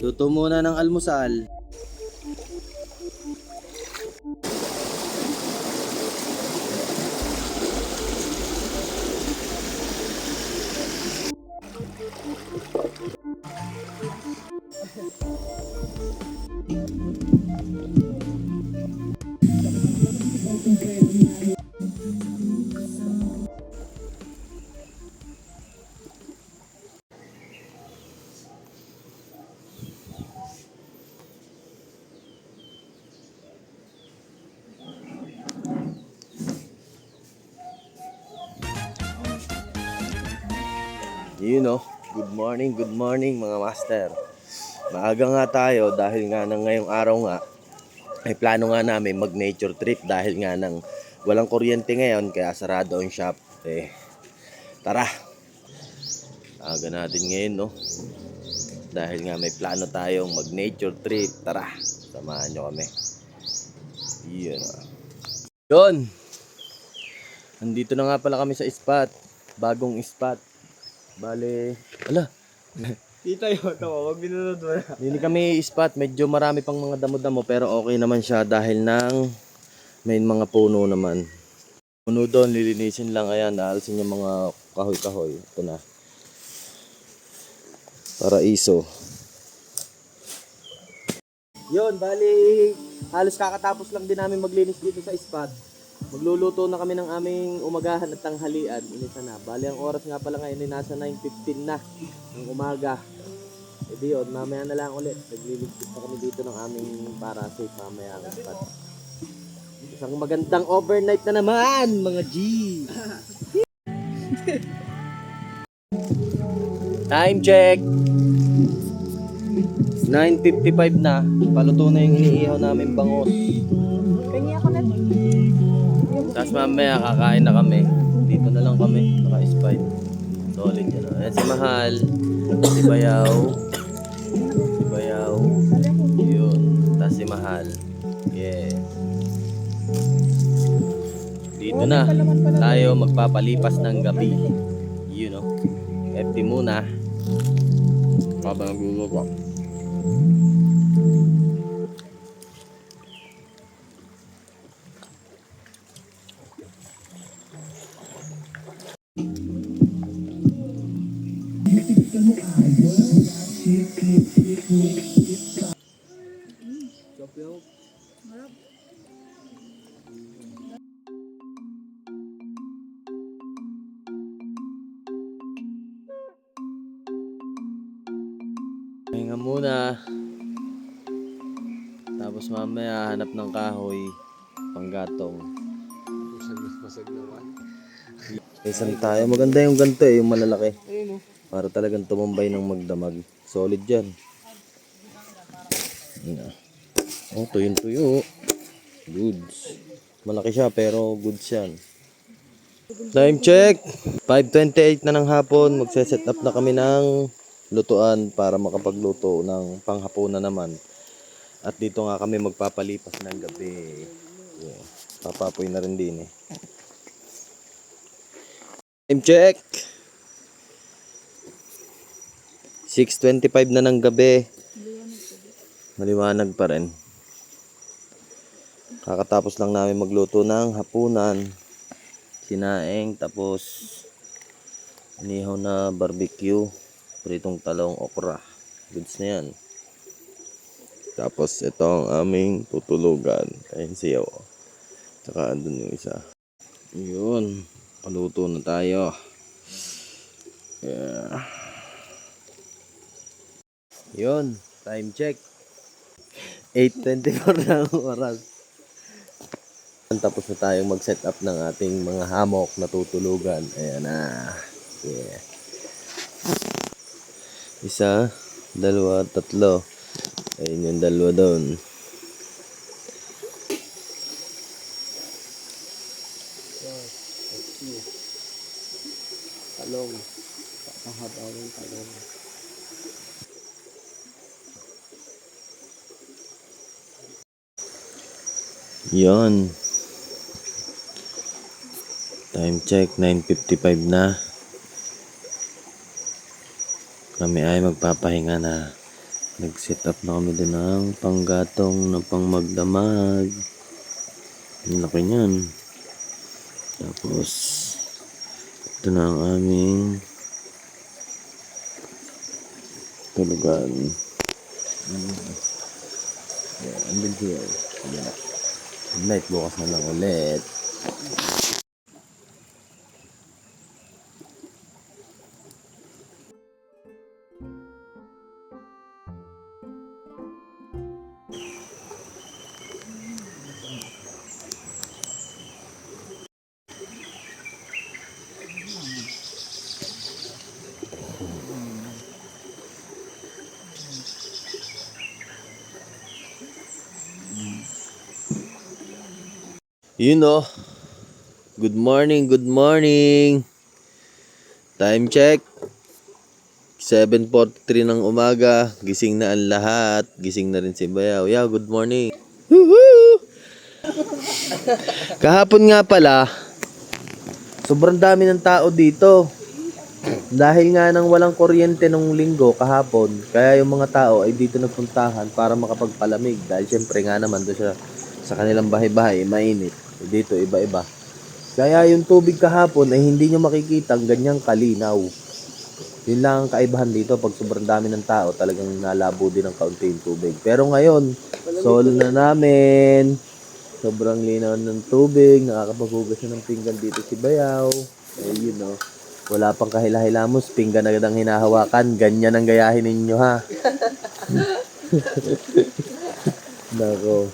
Luto muna ng almusal. Good morning mga master. Maaga nga tayo dahil nga ng ngayong araw nga ay plano nga namin mag nature trip dahil nga ng walang kuryente ngayon kaya sarado ang shop. Tara. Aga natin ngayon dahil nga may plano tayong mag nature trip. Tara, samahan nyo kami. Yun. Nandito na nga pala kami sa spot. Bagong spot. Bale, Kita yun, wag binunod mo na. hindi kami spot, medyo marami pang mga damo-damo pero okay naman siya dahil may mga puno naman. Puno doon, lilinisin lang, ayan, naalisin yung mga kahoy-kahoy. Ito na. Paraiso. Yun, bali, halos kakatapos lang din namin maglinis dito sa spot. Magluluto na kami ng aming umagahan at tanghalian. Inisa na. Bali, ang oras nga pala ngayon ay nasa 9:15 na ng umaga. Di yun, mamaya na lang ulit. Nagliligpit pa kami dito ng aming para safe mamaya ang spot. Isang magandang overnight na naman, mga G! Time check! 9:55 na. Paluto na yung iniihaw namin bangos. Kanya ako na. Tapos mamaya kakain na kami. Dito na lang kami. Naka-spy. Solid yan. Ayan si Mahal. Si Bayaw. Si Bayaw. Yun. Tapos si Mahal. Yeah. Dito na. Tayo magpapalipas ng gabi. You know. FT muna. Habang nagluluto. Hinga muna. Tapos mamaya hanap ng kahoy panggatong. Masag naman. Isang tayo. Maganda yung ganito yung malalaki. Para talagang tumambay ng magdamag. Solid yan. Tuyong-tuyo. Goods. Malaki siya pero goods yan. Time check. 5:28 na ng hapon. Magse-set up na kami ng lutuan para makapagluto ng panghapunan naman. At dito nga kami magpapalipas ng gabi. Papapoy na rin din Time check. 6:25 na ng gabi. Maliwanag pa rin. Kakatapos lang namin magluto ng hapunan. Sinaing tapos inihaw na barbecue. Pritong talong okra. Goods na yan. Tapos ito ang aming tutulugan. Ayun siya. Tsaka andun yung isa. Yun. Paluto na tayo. Yeah. Yun. Time check. 8:24 na ang oras. Tapos na tayong mag-set up ng ating mga hammock na tutulugan. Ayan na. Yeah. Isa, dalawa, tatlo. Ayun yung dalawa doon. Talong. Pahabawang talong. Yon. Time check, 9:55 na. Kami ay magpapahinga na Nag-set up na kami din ng panggatong na pang magdamag. Ang laki niyan. Tapos, ito na ang aming tulugan. Yeah, andun siya. Yeah. Light bukas na lang ulit. Yun oh. Good morning, good morning. Time check. 7:43 ng umaga. Gising na ang lahat. Gising na rin si Bayaw. Yeah, good morning. Woohoo! Kahapon nga pala, sobrang dami ng tao dito. Dahil nga nang walang kuryente nung linggo kahapon, kaya yung mga tao ay dito nagpuntahan para makapagpalamig. Dahil syempre nga naman doon sa kanilang bahay-bahay, mainit. Dito iba-iba. Kaya yung tubig kahapon ay hindi nyo makikita ang ganyang kalinaw. Yun lang ang kaibahan dito. Pag sobrang dami ng tao, talagang nalabo din ng kaunti yung tubig. Pero ngayon, solo na namin. Sobrang linaw ng tubig. Nakakapaghugas na ng pinggan dito si Bayaw. Ayun no. Wala pang kahila-hilamos. Pinggan agad ang hinahawakan. Ganyan ang gayahin ninyo ha. Nako.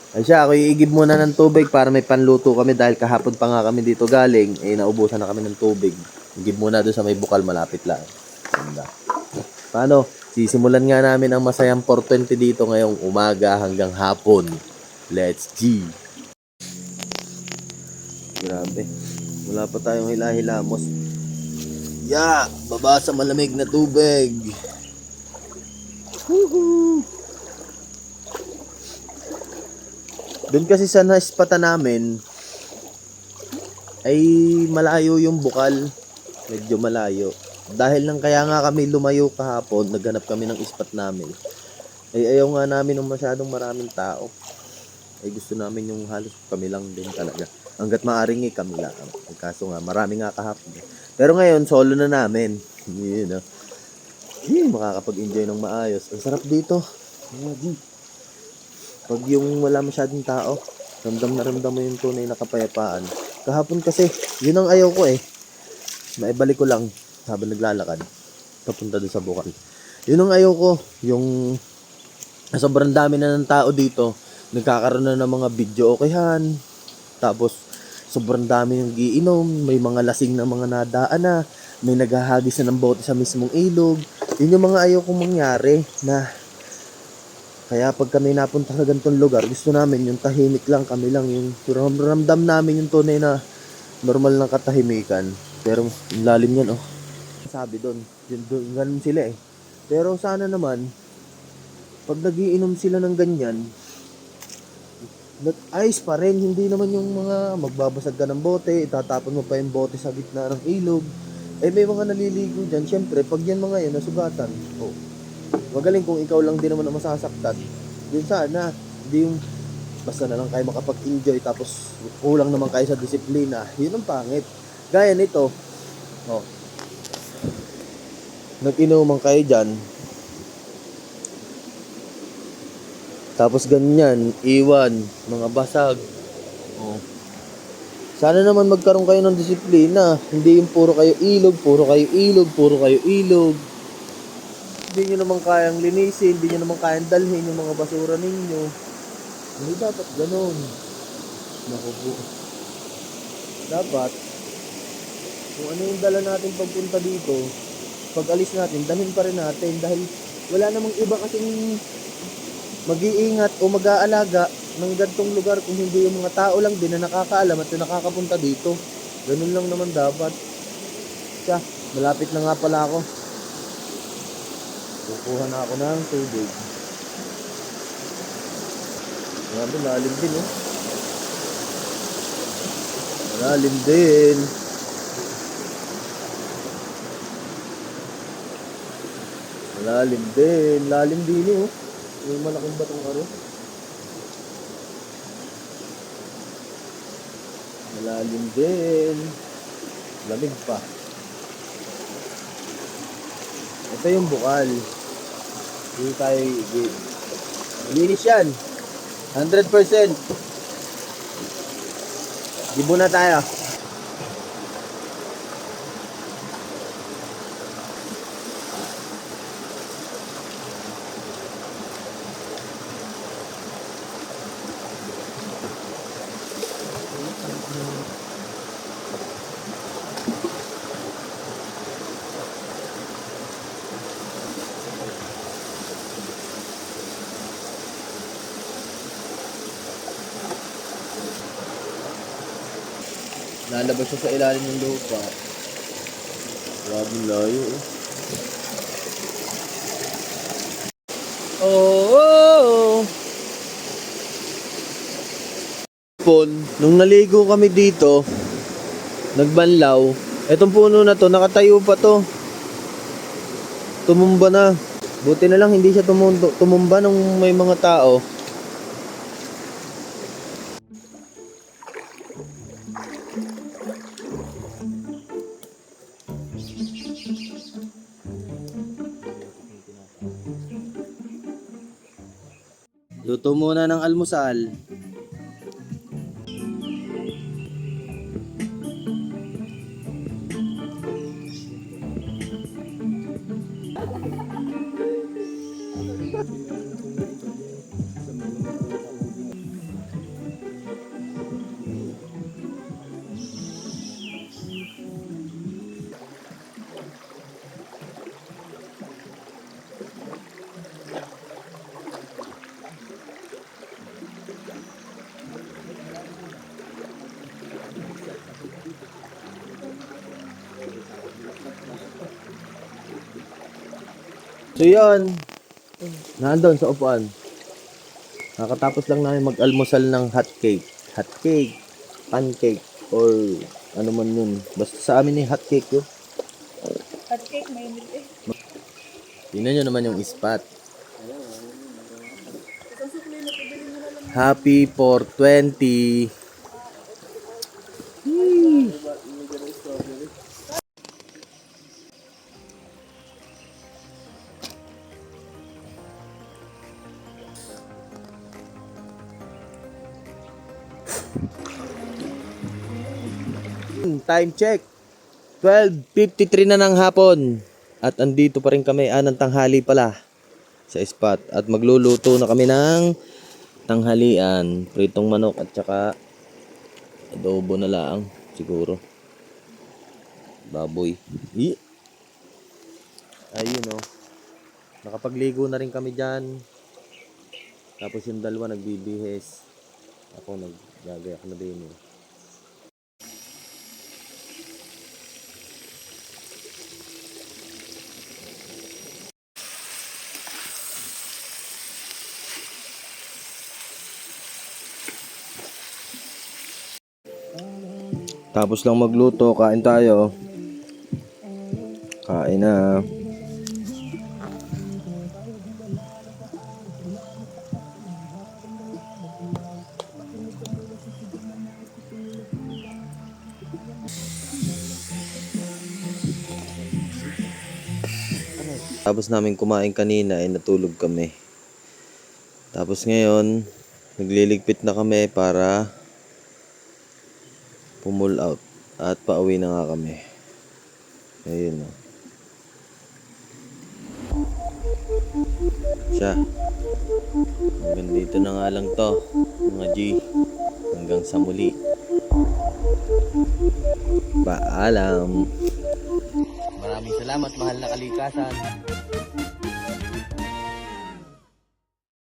Ay siya, ako iigib muna ng tubig para may panluto kami dahil kahapon pa nga kami dito galing. Eh, naubusan na kami ng tubig. Igib muna doon sa may bukal, malapit lang. Ganda. Paano? Sisimulan nga namin ang masayang 420 dito ngayong umaga hanggang hapon. Let's G! Grabe. Wala pa tayong hila-hilamos. Yeah! Baba sa malamig na tubig. Woohoo! Doon kasi sa naispata namin ay malayo yung bukal. Medyo malayo. Dahil lang kaya nga kami lumayo kahapon, naghanap kami ng ispat namin. Ay ayaw nga namin ng masyadong maraming tao. Ay gusto namin yung halos kami lang din talaga. Hanggat maaring kami lang. Kaso nga marami nga kahapon. Pero ngayon solo na namin. Yun know. Makakapag-enjoy ng maayos. Ang sarap dito. Pag yung wala masyadong tao, ramdam na ramdam mo yung tunay na kapayapaan. Kahapon kasi, yun ang ayaw ko eh. Maibalik ko lang habang naglalakad. Papunta doon sa bukal. Yun ang ayaw ko. Yung sobrang dami na ng tao dito. Nagkakaroon na ng mga video okayan. Tapos, sobrang dami yung giinom. May mga lasing na mga nadaan na. May naghahagis na ng bote sa mismong ilog. Yun yung mga ayaw kong mangyari na kaya pag kami napunta sa ganitong lugar, gusto namin yung tahimik lang, kami lang yung ramdam namin yung tunay na normal na katahimikan. Pero yung lalim yan oh. Sabi doon, ganun sila eh. Pero sana naman, pag nagiinom sila ng ganyan, ayos pa rin, hindi naman yung mga magbabasag ka ng bote, itatapon mo pa yung bote sa gitna ng ilog. Eh may mga naliligo dyan, syempre pag yan mga yun, nasugatan. Oh. Magaling kung ikaw lang din naman ang masasaktan. Yun sana, hindi yung basta na lang kayo makapag-enjoy tapos kulang naman kayo sa disiplina. Yun ang pangit. Gaya nito, oh, nag-inuman kayo dyan, tapos ganyan, iwan, mga basag. Oh. Sana naman magkaroon kayo ng disiplina. Hindi yung puro kayo ilog, puro kayo ilog, puro kayo ilog. Hindi nyo naman kayang linisin, hindi nyo naman kayang dalhin yung mga basura ninyo. Hindi dapat ganun. Naku po. Dapat, kung ano yung dala natin pagpunta dito, pag alis natin, dalhin pa rin natin. Dahil wala namang iba kasing mag-iingat o mag-aalaga ng gantong lugar kung hindi yung mga tao lang din na nakakaalam at nakakapunta dito. Ganun lang naman dapat. Siya, malapit na nga pala ako. Kukuha na ako ng tubig. Grabe, lalim din oh. Lalim din. Malalim din. Lalim din eh, oh. Yung malaking batong karo. Malalim din. Lamig pa. Ito yung bukal. Hindi tayo i-gate. Linis yan. 100%. Gibo na tayo. Lalabas siya sa ilalim ng lupa. Grabe layo eh. Oh. Nung naligo kami dito, nagbanlaw, etong puno na to, nakatayo pa to. Tumumba na. Buti na lang hindi siya tumumba nung may mga tao. Luto muna ng almusal. So yun, nandun sa upuan. Nakatapos lang namin mag-almusal ng hot cake. Hot cake, pancake, or ano man yun. Basta sa amin hot cake yun. Hot cake, mainit eh. Tingnan nyo naman yung ispat. Happy 420. Time check. 12:53 na ng hapon. At andito pa rin kami, ng tanghali pala sa spot. At magluluto na kami ng tanghalian. Pritong manok at saka adobo na lang siguro. Baboy. Ayun oh. Nakapagligo na rin kami dyan. Tapos yung dalawa nagbibihis. Ako naggagayak na din eh. Tapos lang magluto, kain tayo. Kain na. Tapos namin kumain kanina ay natulog kami. Tapos ngayon, nagliligpit na kami para pull out at pauwi na nga kami. Ayun o. Siya. Hanggang dito na nga lang to, mga G. Hanggang sa muli. Paalam. Maraming salamat, mahal na kalikasan.